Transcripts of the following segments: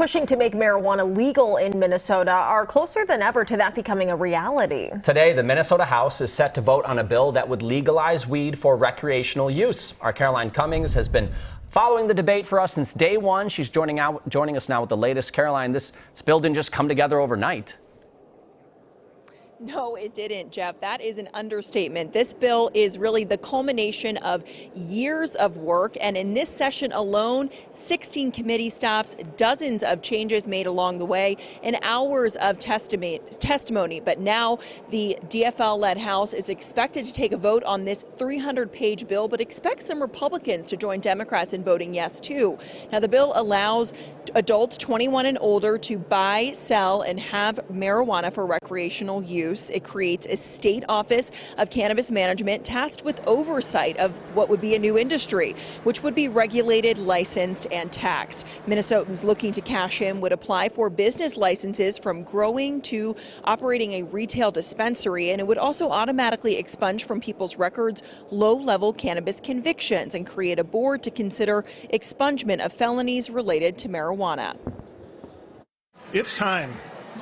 pushing to make marijuana legal in Minnesota are closer than ever to that becoming a reality. Today, the Minnesota House is set to vote on a bill that would legalize weed for recreational use. Our Caroline Cummings has been following the debate for us since day one. She's joining us now with the latest. Caroline, this bill didn't just come together overnight. No, it didn't, Jeff. That is an understatement. This bill is really the culmination of years of work. And in this session alone, 16 committee stops, dozens of changes made along the way, and hours of testimony. But now the DFL-led House is expected to take a vote on this 300-page bill, but expect some Republicans to join Democrats in voting yes, too. Now, the bill allows adults 21 and older to buy, sell, and have marijuana for recreational use. It creates a state office of cannabis management tasked with oversight of what would be a new industry, which would be regulated, licensed, and taxed. Minnesotans looking to cash in would apply for business licenses from growing to operating a retail dispensary, and it would also automatically expunge from people's records low-level cannabis convictions and create a board to consider expungement of felonies related to marijuana. It's time.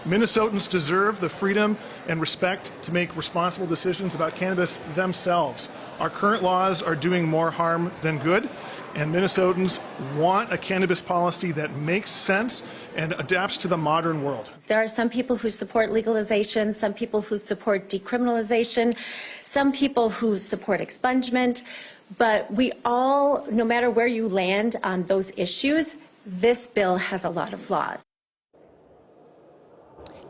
Minnesotans deserve the freedom and respect to make responsible decisions about cannabis themselves. Our current laws are doing more harm than good, and Minnesotans want a cannabis policy that makes sense and adapts to the modern world. There are some people who support legalization, some people who support decriminalization, some people who support expungement, but we all, no matter where you land on those issues, this bill has a lot of flaws.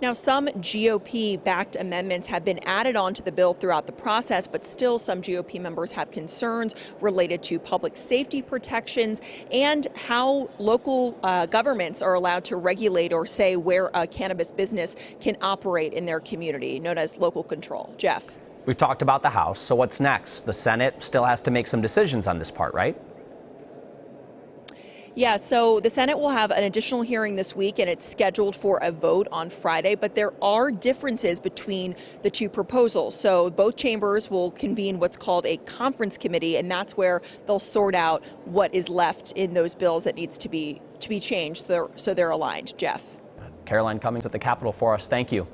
Now, some GOP-backed amendments have been added onto the bill throughout the process, but still some GOP members have concerns related to public safety protections and how local governments are allowed to regulate or say where a cannabis business can operate in their community, known as local control. Jeff. We've talked about the House, so what's next? The Senate still has to make some decisions on this part, right? Yeah, so the Senate will have an additional hearing this week, and it's scheduled for a vote on Friday. But there are differences between the two proposals. So both chambers will convene what's called a conference committee, and that's where they'll sort out what is left in those bills that needs to be changed so they're aligned. Jeff. Caroline Cummings at the Capitol for us. Thank you.